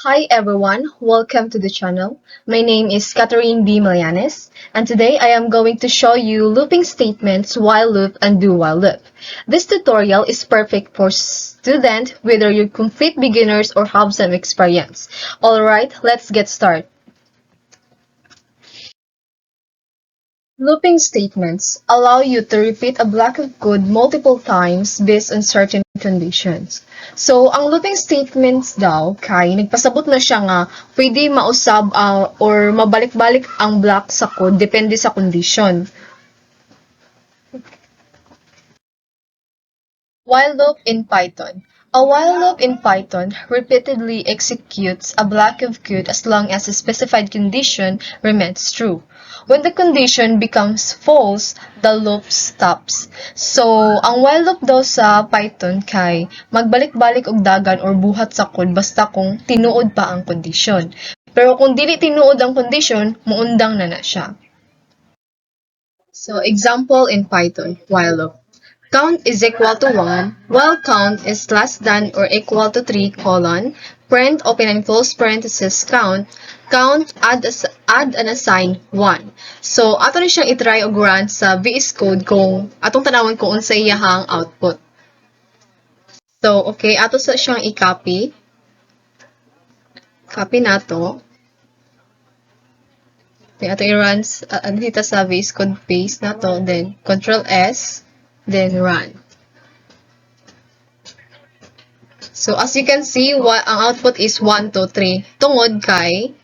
Hi everyone, welcome to the channel. My name is Catherine B. Milianes, and today I am going to show you looping statements, while loop, and do while loop. This tutorial is perfect for students whether you're complete beginners or have some experience. Alright, let's get started. Looping statements allow you to repeat a block of code multiple times based on certain conditions. So, ang looping statements daw, kay nagpasabot na siya nga pwede mausab or mabalik-balik ang block sa code depende sa condition. While loop in Python. A while loop in Python repeatedly executes a block of code as long as a specified condition remains true. When the condition becomes false, the loop stops. So, ang while loop daw sa Python kay magbalik-balik og dagan or buhat sa code basta kung tinuod pa ang condition. Pero kung dili tinuod ang condition, muundang na siya. So, example in Python, while loop. Count is equal to 1, while count is less than or equal to 3, print open and close parenthesis count, add and assign 1. So, ato na siyang itry og run sa VS Code kung atong tanawon kung unsa iyahang output. So, okay, ato sa siyang i-copy. Copy nato. Then, ato i-run dito sa VS Code paste nato, then Control S. Then run. So, as you can see, ang output is 1, 2, 3. Tungod kay,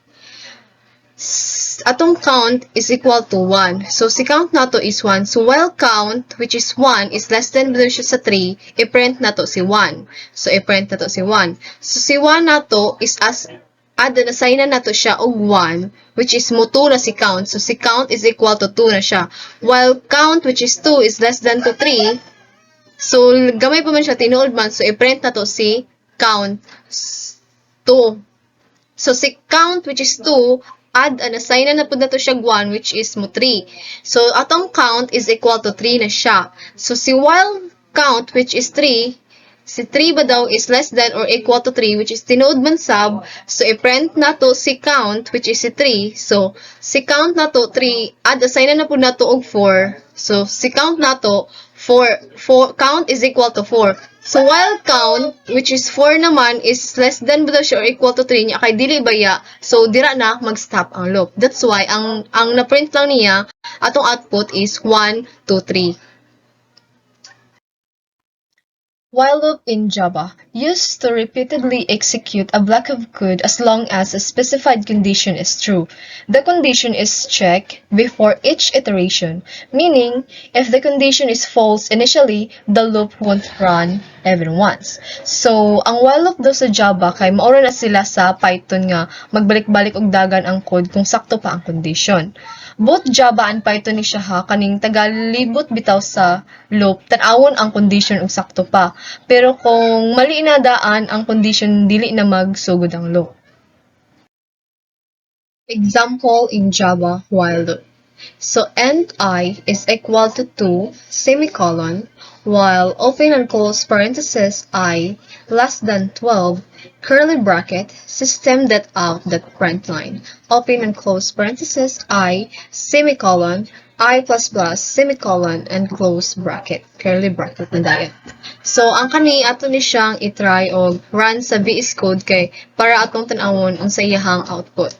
atong count is equal to 1. So, si count nato is 1. So, while count, which is 1, is less than siya sa 3, i-print nato si 1. So, i-print nato si 1. So, si 1 nato is assign na nato siya og 1, which is mo 2 na si count. So, si count is equal to 2 na siya. While count, which is 2, is less than to 3, so, gamay pa man siya, tinuod man. So, i-print na to si count 2. So, si count, which is 2, add and assign na po na to siya 1, which is mo 3. So, atong count is equal to 3 na siya. So, si while count, which is 3, si 3 ba daw is less than or equal to 3, which is tinuod man sab. So, i-print na to si count, which is si 3. So, si count na to 3, add assign na po na to og 4. So, si count na to, 4 count is equal to 4. So, while count, which is 4 naman, is less than ba daw siya or equal to 3 niya, kay dili baya. So, dira na mag-stop ang loop. That's why, ang na-print lang niya, atong output is 1, 2, 3. While loop in Java, used to repeatedly execute a block of code as long as a specified condition is true. The condition is checked before each iteration, meaning if the condition is false initially, the loop won't run even once. So, ang while loop daw sa Java kay maura na sila sa Python nga magbalik-balik og dagan ang code kung sakto pa ang condition. Both Java and Python ni siya ha, kaning tagalibot bitaw sa loop, tan-awon ang condition ug sakto pa. Pero kung mali na daan ang condition, dili na magsugod ang loop. Example in Java while loop. So, end I is equal to 2, while open and close parenthesis I less than 12, curly bracket, system.out print line, open and close parenthesis I, I++, and close bracket, curly bracket na dayon. So, ang kani ato ni siyang itry og run sa VS Code kay para atong tan-awon unsa iyahang output.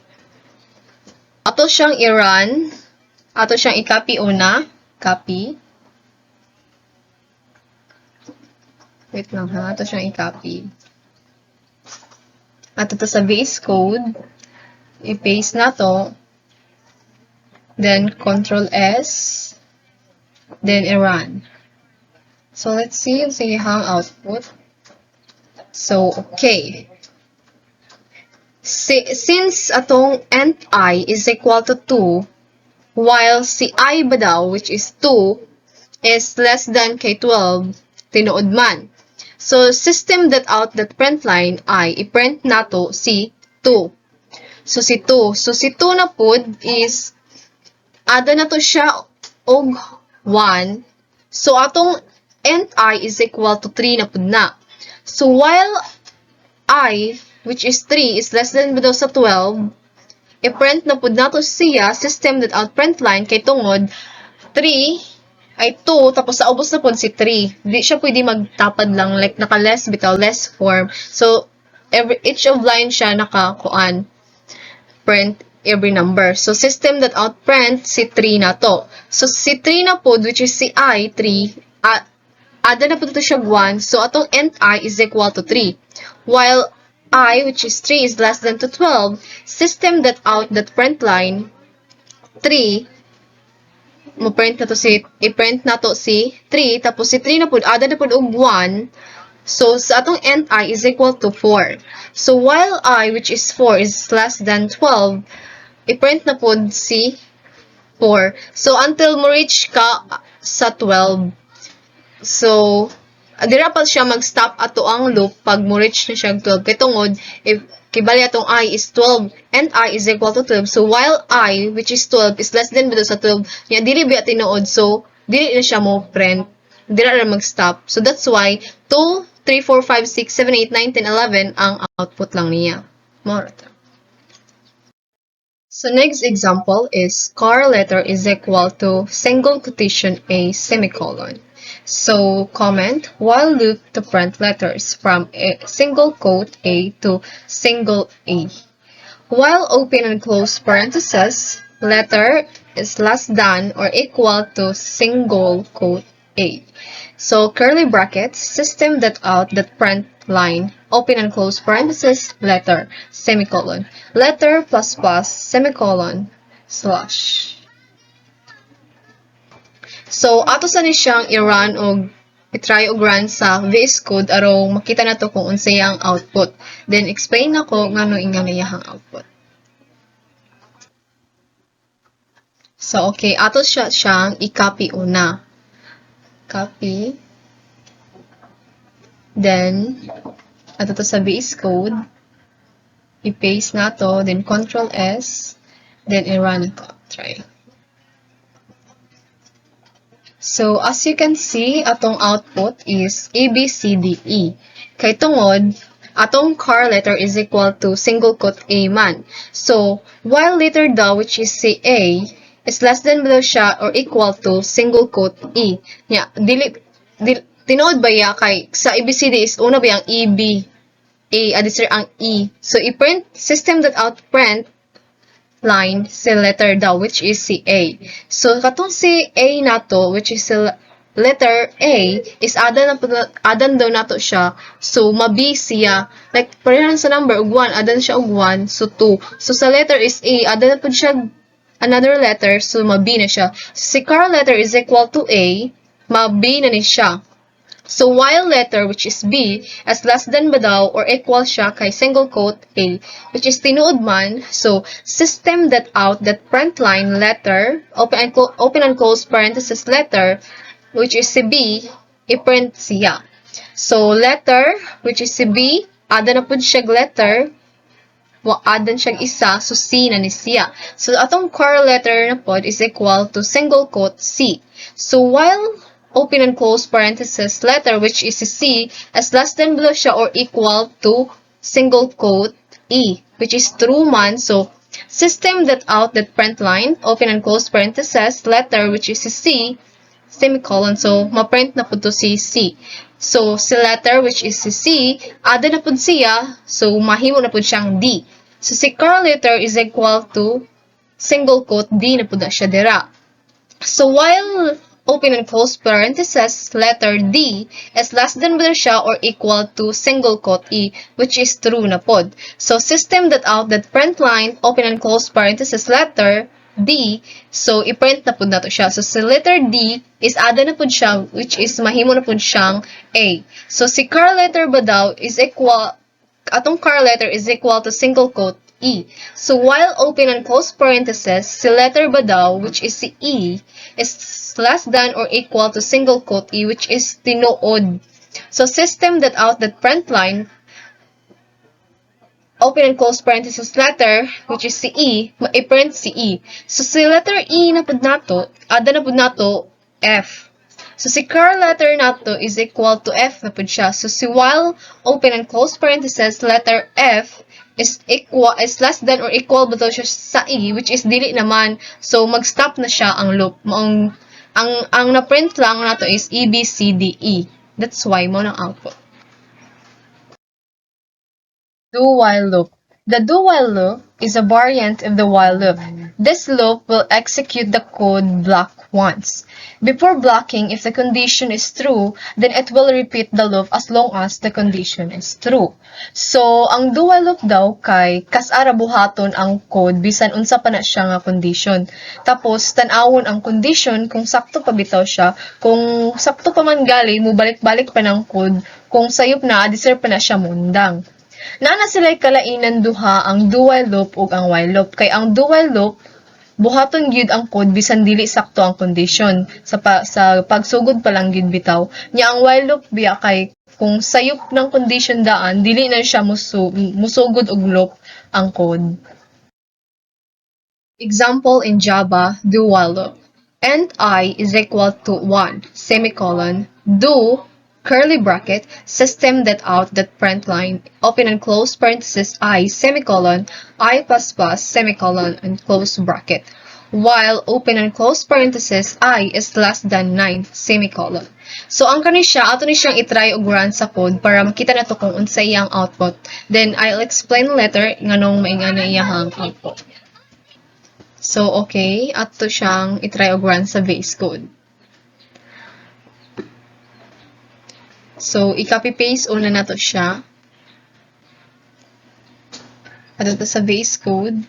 Ato siyang i-run. Ato siyang i-copy una. Copy. Wait lang ha. Ato siyang i-copy. Ato to sa VS Code. I-paste na to. Then, Control S. Then, i-run. So, let's see yung siyahang output. So, okay. Since atong end I is equal to 2, while si I ba daw, which is 2, is less than kay 12, tinuod man. So, system.out.println I, i-print nato si 2. So, si 2. So, si 2 na pod is, ada na to siya og 1. So, atong end I is equal to 3 na pod na. So, while I which is 3, is less than below sa 12, i-print na pud nato siya system that out print line kay tungod 3 ay 2 tapos sa ubos na pud si 3. Di siya pwede magtapad lang like naka-less bitaw less form. So each of line siya naka-kuan print every number. So system that out print si 3 na to. So si 3 na pud which is si I 3 ada na pud to siya 1. So atong end I is equal to 3. While I, which is 3, is less than to 12, system that out that print line 3, mo print na to si, i-print na to si 3, tapos si 3 na pud ada na pud og 1, so sa atong end I is equal to 4. So while I, which is 4, is less than 12, i-print na pud si 4. So until mo reach ka sa 12. So dira pa siya mag-stop ato ang loop pag mo reach na siya 12. Kay tungod, if kibali atong I is 12 and I is equal to 12. So while I, which is 12, is less than below sa 12, niya dili biya tinuod. So dili na siya mo print. Dira na mag-stop. So that's why 2, 3, 4, 5, 6, 7, 8, 9, 10, 11 ang output lang niya. More. So next example is car letter is equal to single quotation A semicolon. So comment while loop to print letters from a single quote A to single A. While open and close parentheses, letter is less than or equal to single quote A. So curly brackets, system that out that print line, open and close parentheses, letter, semicolon, letter plus plus, semicolon, slash. So, ato sa ni siyang i-run o i-try og run sa VS Code aron makita na to kung unsay ang output. Then, explain ako ngano ingano iyang output. So, okay. Ato siyang i-copy una. Copy. Then, ato to sa VS Code. I-paste na to. Then, Ctrl S. Then, i-run ito. Try. So, as you can see, atong output is A, B, C, D, E. Kay tungod, atong car letter is equal to single quote A man. So, while letter daw, which is si A, is less than below siya or equal to single quote E. Tinuod ba ya kay sa ABCD is una ba yung E, B, A, adisir ang E. So, i-print system that out print line si letter daw which is si A. So katong si A nato which is si letter A is adan daw nato siya. So mabi siya like parehan sa number og 1 adan siya og 1 so 2. So sa letter is A adan na pud siya another letter so mabi na siya. Si car letter is equal to A mabi na ni siya. So, while letter, which is B, is less than ba daw or equal siya kay single quote A, which is tinuod man, so, system that out that print line letter, open and close parenthesis letter, which is si B, i-print siya. So, letter, which is si B, ada na pud siya letter, adan siya isa, so C na ni siya. So, atong car letter na pod is equal to single quote C. So, while open and close parenthesis letter which is C as less than below siya or equal to single quote E which is true man. So system that out that print line open and close parenthesis letter which is C semicolon. So ma-print na pud to si C. So si letter which is si C ada na pud siya so mahimo na pud siyang D. So si car letter is equal to single quote D na pud siya dira. So while open and close parenthesis, letter D is less than below siya or equal to single quote E, which is true na pod. So, system that out that print line, open and close parenthesis, letter D, so i-print na pod na to siya. So, si letter D is ada na pod siya, which is mahimo na pod siyang A. So, si car letter ba daw is equal, atong car letter is equal to single quote E. So, while open and close parenthesis, si letter ba daw, which is si E, is less than or equal to single quote E, which is tinuod. So, system that out that print line, open and close parenthesis letter, which is si E, i-print si E. So, si letter E na pud nato, ada na pud nato F. So si curl letter nato is equal to F na pud siya. So si while open and close parenthesis letter F is less than or equal ba siya sa E, which is dili naman. So mag-stop na siya ang loop. Ang na-print lang nato is E, B, C, D, E. That's why mo ng output. Do-while loop. The do-while loop is a variant of the while loop. This loop will execute the code block once. Before blocking, if the condition is true, then it will repeat the loop as long as the condition is true. So, ang do-while loop daw kay kasara buhaton ang code bisan unsa pa na siya nga condition. Tapos tan-awon ang condition kung sakto pa bitaw siya, kung sakto pa man gali mo balik-balik pa ng code, kung sayop na deserve pa na siya mundang. Naana sila'y kalainan duha ang do-while loop ug ang while loop. Kay ang do-while loop, buhaton gyud ang code bisan dili sakto ang condition. Sa pagsugod pa lang gyud bitaw. Nya ang while loop biya kay kung sayop ng condition daan, dili na siya musugod og loop ang code. Example in Java, do-while loop. Int I is equal to 1, semicolon, do curly bracket, system that out that print line, open and close parenthesis I, semicolon, I++, semicolon, and close bracket. While open and close parenthesis I is less than 9, semicolon. So, ang kani siya, ato ni siyang itry og run sa code para makita na to kung unsa iyang output. Then, I'll explain later nganong mainga na iyang output. So, okay, ato siyang itry og run sa VS Code. So, i-copy-paste una na to siya. Ato to sa VS Code.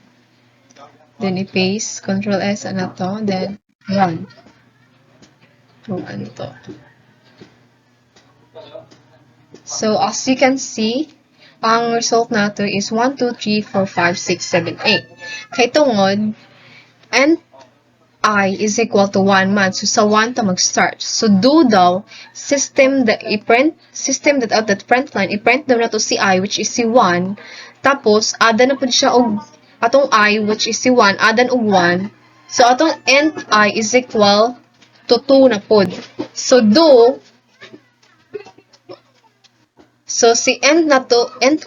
Then, i-paste. Ctrl-S na to. Then, run. Run to. So, as you can see, ang result nato is 1, 2, 3, 4, 5, 6, 7, 8. Kay tungod, and I is equal to 1 man. So, sa 1 ta mag-start. So, do daw, system that out that print line, i-print daw na to si I, which is si 1. Tapos, ada na po siya og atong I, which is si 1, adan og 1. So, atong int I is equal to 2 na po. So, So, si int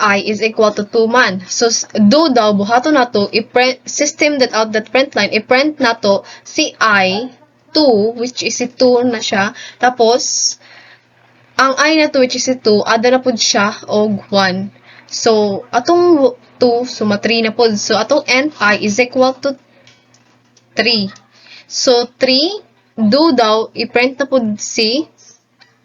I is equal to 2 man. So, do daw, buhato na to, system that out that print line, i-print na to si I, 2, which is si 2 na siya. Tapos, ang I na to, which is si 2, ada na po siya, og 1. So, atong 2, so, 3 na po. So, atong int I is equal to 3. So, 3, do daw, i-print na po si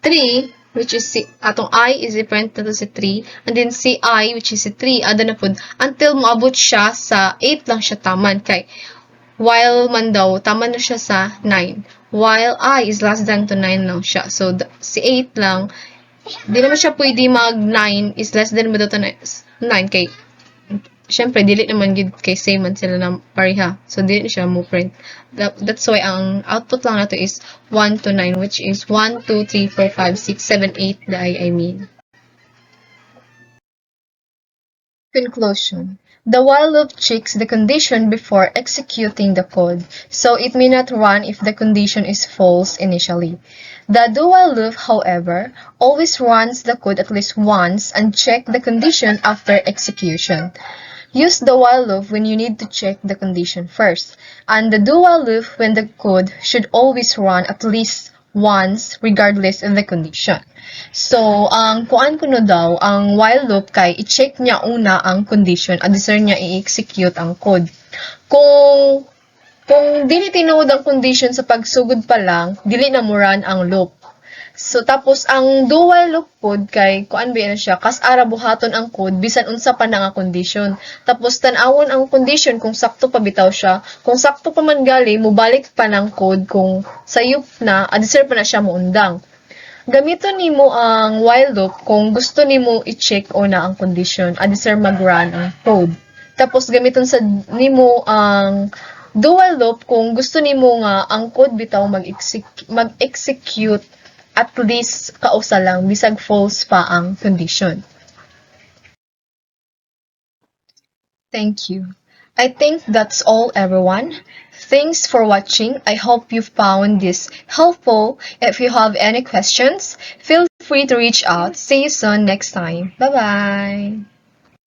3, which is si atong I is i-print na to si 3, and then si I, which is si 3, ada na po until maabot siya sa 8 lang siya taman. Kay while man daw, taman na siya sa 9. While I is less than to 9 lang siya. So, si 8 lang, di naman siya pwede mag-9 is less than ba to 9. Kay syempre, dili naman gid kay same man sila na pareha. So, dili siya mo print. That's why ang output lang nato is 1 to 9, which is 1, 2, 3, 4, 5, 6, 7, 8, I mean. Conclusion. The while loop checks the condition before executing the code, so it may not run if the condition is false initially. The do-while loop, however, always runs the code at least once and checks the condition after execution. Use the while loop when you need to check the condition first, and the do-while loop when the code should always run at least once regardless of the condition. So, ang kuan kuno daw, ang while loop kay i-check niya una ang condition at deser niya i-execute ang code. Kung dili tinuod ang condition sa pagsugod pa lang, dili na mo run ang loop. So, tapos, ang do-while loop pod kay, kuan ba na siya, kas ara buhaton ang code, bisan unsa pa na nga condition. Tapos, tanawon ang condition kung sakto pa bitaw siya. Kung sakto pa man gali, mubalik pa ng code kung sayop na, adisir pa na siya muundang. Gamiton nimo ang while loop kung gusto nimo i-check una ang condition, adisir mag-run ang code. Tapos, gamiton sa nimo ang do-while loop kung gusto nimo nga ang code bitaw mag-execute at least kausa lang, bisag false pa ang condition. Thank you. I think that's all, everyone. Thanks for watching. I hope you found this helpful. If you have any questions, feel free to reach out. See you soon next time. Bye-bye.